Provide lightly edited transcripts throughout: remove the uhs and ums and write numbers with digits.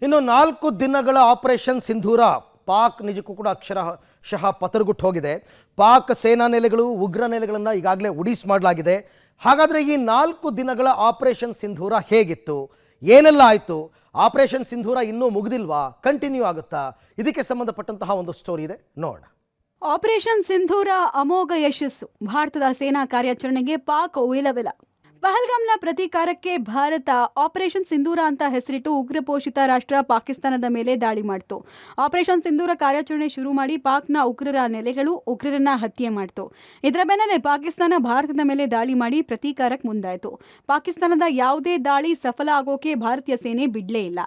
ಇನ್ನು 4 ದಿನಗಳ ಆಪರೇಷನ್ ಸಿಂಧೂರ ಪಾಕ್ ನಿಜಕ್ಕೂ ಕೂಡ ಅಕ್ಷರಶಃ ಪತರಗುಟ್ಟು ಹೋಗಿದೆ. ಪಾಕ್ ಸೇನಾ ನೆಲೆಗಳು ಉಗ್ರ ನೆಲೆಗಳನ್ನು ಈಗಾಗಲೇ ಉಡಿಸ್ ಮಾಡಲಾಗಿದೆ. ಹಾಗಾದರೆ ಈ 4 ದಿನಗಳ ಆಪರೇಷನ್ ಸಿಂಧೂರ ಹೇಗಿತ್ತು, ಏನೆಲ್ಲ ಆಯಿತು, ಆಪರೇಷನ್ ಸಿಂಧೂರ ಇನ್ನೂ ಮುಗಿದಿಲ್ವಾ, ಕಂಟಿನ್ಯೂ ಆಗುತ್ತಾ? ಇದಕ್ಕೆ ಸಂಬಂಧಪಟ್ಟಂತಹ ಒಂದು ಸ್ಟೋರಿ ಇದೆ, ನೋಡೋಣ. ಆಪರೇಷನ್ ಸಿಂಧೂರ ಅಮೋಘ ಯಶಸ್ಸು. ಭಾರತದ ಸೇನಾ ಕಾರ್ಯಾಚರಣೆಗೆ ಪಾಕ್ ವಿಲವಿಲ. ಪಹಲ್ಗಾಮ್ನ ಪ್ರತೀಕಾರಕ್ಕೆ ಭಾರತ ಆಪರೇಷನ್ ಸಿಂಧೂರ ಅಂತ ಹೆಸರಿಟ್ಟು ಉಗ್ರಪೋಷಿತ ರಾಷ್ಟ್ರ ಪಾಕಿಸ್ತಾನದ ಮೇಲೆ ದಾಳಿ ಮಾಡಿತು. ಆಪರೇಷನ್ ಸಿಂಧೂರ ಕಾರ್ಯಾಚರಣೆ ಶುರು ಮಾಡಿ ಪಾಕ್ನ ಉಗ್ರರ ನೆಲೆಗಳು ಉಗ್ರರನ್ನ ಹತ್ಯೆ ಮಾಡಿತು. ಇದರ ಬೆನ್ನಲ್ಲೇ ಪಾಕಿಸ್ತಾನ ಭಾರತದ ಮೇಲೆ ದಾಳಿ ಮಾಡಿ ಪ್ರತೀಕಾರಕ್ಕೆ ಮುಂದಾಯಿತು. ಪಾಕಿಸ್ತಾನದ ಯಾವುದೇ ದಾಳಿ ಸಫಲ ಆಗೋಕೆ ಭಾರತೀಯ ಸೇನೆ ಬಿಡಲೇ ಇಲ್ಲ.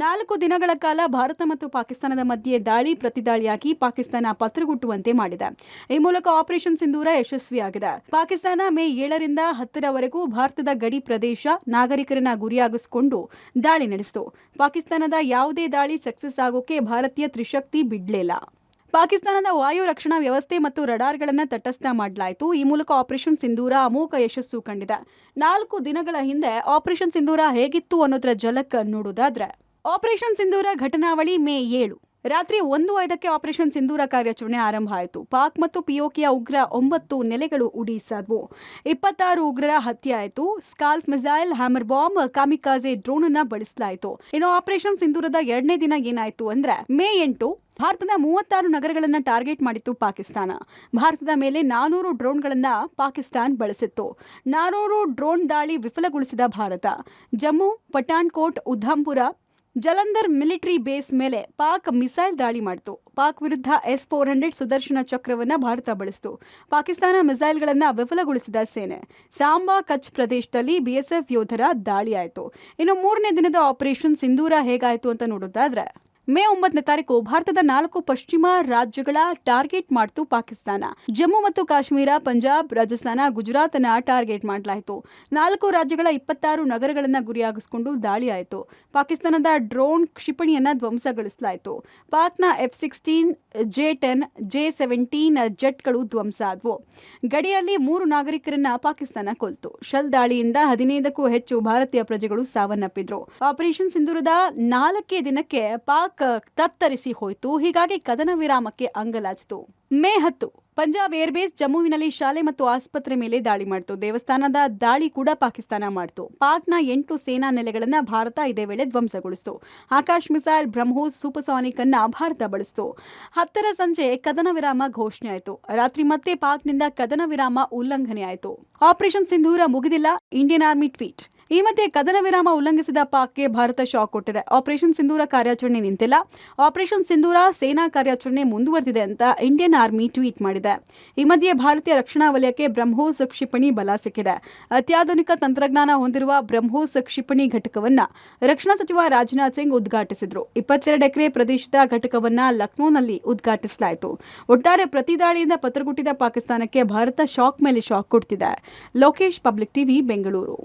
4 ದಿನಗಳ ಕಾಲ ಭಾರತ ಮತ್ತು ಪಾಕಿಸ್ತಾನದ ಮಧ್ಯೆ ದಾಳಿ ಪ್ರತಿದಾಳಿಯಾಗಿ ಪಾಕಿಸ್ತಾನ ಪತ್ರಗುಟ್ಟುವಂತೆ ಮಾಡಿದೆ. ಈ ಮೂಲಕ ಆಪರೇಷನ್ ಸಿಂಧೂರ ಯಶಸ್ವಿಯಾಗಿದೆ. ಪಾಕಿಸ್ತಾನ ಮೇ 7ರಿಂದ 10ರವರೆಗೂ ಭಾರತದ ಗಡಿ ಪ್ರದೇಶ ನಾಗರಿಕರನ್ನ ಗುರಿಯಾಗಿಸಿಕೊಂಡು ದಾಳಿ ನಡೆಸಿತು. ಪಾಕಿಸ್ತಾನದ ಯಾವುದೇ ದಾಳಿ ಸಕ್ಸಸ್ ಆಗೋಕೆ ಭಾರತೀಯ ತ್ರಿಶಕ್ತಿ ಬಿಡಲಿಲ್ಲ. ಪಾಕಿಸ್ತಾನದ ವಾಯು ರಕ್ಷಣಾ ವ್ಯವಸ್ಥೆ ಮತ್ತು ರಡಾರ್ಗಳನ್ನು ತಟಸ್ಥ ಮಾಡಲಾಯಿತು. ಈ ಮೂಲಕ ಆಪರೇಷನ್ ಸಿಂಧೂರ ಅಮೋಘ ಯಶಸ್ಸು ಕಂಡಿದೆ. 4 ದಿನಗಳ ಹಿಂದೆ ಆಪರೇಷನ್ ಸಿಂಧೂರ ಹೇಗಿತ್ತು ಅನ್ನೋದರ ಝಲಕ್ ನೋಡೋದಾದ್ರೆ, ಆಪರೇಷನ್ ಸಿಂಧೂರ ಘಟನಾವಳಿ ಮೇ 7 ರಾತ್ರಿ 1:05ಕ್ಕೆ ಆಪರೇಷನ್ ಸಿಂಧೂರ ಕಾರ್ಯಾಚರಣೆ ಆರಂಭ ಆಯಿತು. ಪಾಕ್ ಮತ್ತು ಪಿಒಕೆಯ ಉಗ್ರ 9 ನೆಲೆಗಳು ಉಡೀಸಾದವು. 26 ಉಗ್ರರ ಹತ್ಯೆ ಆಯಿತು. Scalp missile, hammer bomb, kamikaze drone ಅನ್ನ ಬಳಸಲಾಯಿತು. ಇನ್ನು ಆಪರೇಷನ್ ಸಿಂಧೂರದ 2ನೇ ದಿನ ಏನಾಯಿತು ಅಂದ್ರೆ, ಮೇ 8 ಭಾರತದ 36 ನಗರಗಳನ್ನು ಟಾರ್ಗೆಟ್ ಮಾಡಿತ್ತು ಪಾಕಿಸ್ತಾನ. ಭಾರತದ ಮೇಲೆ 400 ಡ್ರೋನ್ಗಳನ್ನ ಪಾಕಿಸ್ತಾನ ಬಳಸಿತ್ತು. 400 ಡ್ರೋನ್ ದಾಳಿ ವಿಫಲಗೊಳಿಸಿದ ಭಾರತ ಜಮ್ಮು, ಪಠಾಣ್ಕೋಟ್, ಉಧಂಪುರ, ಜಲಂಧರ್ ಮಿಲಿಟರಿ ಬೇಸ್ ಮೇಲೆ ಪಾಕ್ ಮಿಸೈಲ್ ದಾಳಿ ಮಾಡಿತು. ಪಾಕ್ ವಿರುದ್ಧ S-400 ಸುದರ್ಶನ ಚಕ್ರವನ್ನು ಭಾರತ ಬಳಸಿತು. ಪಾಕಿಸ್ತಾನ ಮಿಸೈಲ್ಗಳನ್ನು ವಿಫಲಗೊಳಿಸಿದ ಸೇನೆ. ಸಾಂಬಾ, ಕಚ್ ಪ್ರದೇಶದಲ್ಲಿ BSF ಯೋಧರ ದಾಳಿ ಆಯಿತು. ಇನ್ನು 3ನೇ ದಿನದ ಆಪರೇಷನ್ ಸಿಂಧೂರ ಹೇಗಾಯಿತು ಅಂತ ನೋಡೋದಾದ್ರೆ, ಮೇ 9ನೇ ತಾರೀಕು ಭಾರತದ 4 ಪಶ್ಚಿಮ ರಾಜ್ಯಗಳ ಟಾರ್ಗೆಟ್ ಮಾಡಿತು ಪಾಕಿಸ್ತಾನ. ಜಮ್ಮು ಮತ್ತು ಕಾಶ್ಮೀರ, ಪಂಜಾಬ್, ರಾಜಸ್ಥಾನ, ಗುಜರಾತ್ ಅನ್ನ ಟಾರ್ಗೆಟ್ ಮಾಡಲಾಯಿತು. 4 ರಾಜ್ಯಗಳ 26 ನಗರಗಳನ್ನು ಗುರಿಯಾಗಿಸಿಕೊಂಡು ದಾಳಿ ಆಯಿತು. ಪಾಕಿಸ್ತಾನದ ಡ್ರೋನ್ ಕ್ಷಿಪಣಿಯನ್ನ ಧ್ವಂಸಗೊಳಿಸಲಾಯಿತು. ಪಾಕ್ನ F-16, J-10, J-17 ಜೆಟ್ಗಳು ಧ್ವಂಸ ಆದವು. ಗಡಿಯಲ್ಲಿ 3 ನಾಗರಿಕರನ್ನ ಪಾಕಿಸ್ತಾನ ಕೊಲ್ತು. ಶೆಲ್ ದಾಳಿಯಿಂದ 15ಕ್ಕೂ ಹೆಚ್ಚು ಭಾರತೀಯ ಪ್ರಜೆಗಳು ಸಾವನ್ನಪ್ಪಿದ್ರು. ಆಪರೇಷನ್ ಸಿಂಧೂರದ 4ನೇ ದಿನಕ್ಕೆ ಪಾಕ್ ತತ್ತರಿಸಿ ಹೋಯಿತು. ಹೀಗಾಗಿ ಕದನ ವಿರಾಮಕ್ಕೆ ಅಂಗಲಾಚಿತು. ಮೇ 10 ಪಂಜಾಬ್ ಏರ್ಬೇಸ್ ಜಮ್ಮುವಿನಲ್ಲಿ ಶಾಲೆ ಮತ್ತು ಆಸ್ಪತ್ರೆ ಮೇಲೆ ದಾಳಿ ಮಾಡಿತು. ದೇವಸ್ಥಾನದ ದಾಳಿ ಕೂಡ ಪಾಕಿಸ್ತಾನ ಮಾಡಿತು. ಪಾಕ್ನ 8 ಸೇನಾ ನೆಲೆಗಳನ್ನು ಭಾರತ ಇದೇ ವೇಳೆ ಧ್ವಂಸಗೊಳಿಸಿತು. ಆಕಾಶ್ ಮಿಸೈಲ್, ಬ್ರಹ್ಮೋಸ್ ಸೂಪರ್ಸಾನಿಕ್ ಅನ್ನ ಭಾರತ ಬಳಸಿತು. 10ರ ಸಂಜೆ ಕದನ ವಿರಾಮ ಘೋಷಣೆ ಆಯಿತು. ರಾತ್ರಿ ಮತ್ತೆ ಪಾಕ್ನಿಂದ ಕದನ ವಿರಾಮ ಉಲ್ಲಂಘನೆ ಆಯಿತು. ಆಪರೇಷನ್ ಸಿಂಧೂರ ಮುಗಿದಿಲ್ಲ, ಇಂಡಿಯನ್ ಆರ್ಮಿ ಟ್ವೀಟ್. ಈ ಮಧ್ಯೆ ಕದನ ವಿರಾಮ ಉಲ್ಲಂಘಿಸಿದ ಪಾಕ್ಗೆ ಭಾರತ ಶಾಕ್ ಕೊಟ್ಟಿದೆ. ಆಪರೇಷನ್ ಸಿಂಧೂರ ಕಾರ್ಯಾಚರಣೆ ನಿಂತಿಲ್ಲ, ಆಪರೇಷನ್ ಸಿಂಧೂರ ಸೇನಾ ಕಾರ್ಯಾಚರಣೆ ಮುಂದುವರೆದಿದೆ ಅಂತ ಇಂಡಿಯನ್ ಆರ್ಮಿ ಟ್ವೀಟ್ ಮಾಡಿದೆ. ಈ ಮಧ್ಯೆ ಭಾರತೀಯ ರಕ್ಷಣಾ ವಲಯಕ್ಕೆ ಬ್ರಹ್ಮೋಸ್ ಕ್ಷಿಪಣಿ ಬಲ ಸಿಕ್ಕಿದೆ. ಅತ್ಯಾಧುನಿಕ ತಂತ್ರಜ್ಞಾನ ಹೊಂದಿರುವ ಬ್ರಹ್ಮೋಸ್ ಕ್ಷಿಪಣಿ ಘಟಕವನ್ನ ರಕ್ಷಣಾ ಸಚಿವ ರಾಜನಾಥ್ ಸಿಂಗ್ ಉದ್ಘಾಟಿಸಿದ್ರು. 22 ಎಕರೆ ಪ್ರದೇಶದ ಘಟಕವನ್ನ ಲಕ್ನೋನಲ್ಲಿ ಉದ್ಘಾಟಿಸಲಾಯಿತು. ಒಟ್ಟಾರೆ ಪ್ರತಿದಾಳಿಯಿಂದ ಪತ್ರಗುಟ್ಟಿದ ಪಾಕಿಸ್ತಾನಕ್ಕೆ ಭಾರತ ಶಾಕ್ ಮೇಲೆ ಶಾಕ್ ಕೊಡ್ತಿದೆ. Lokesh, public TV, Bengaluru.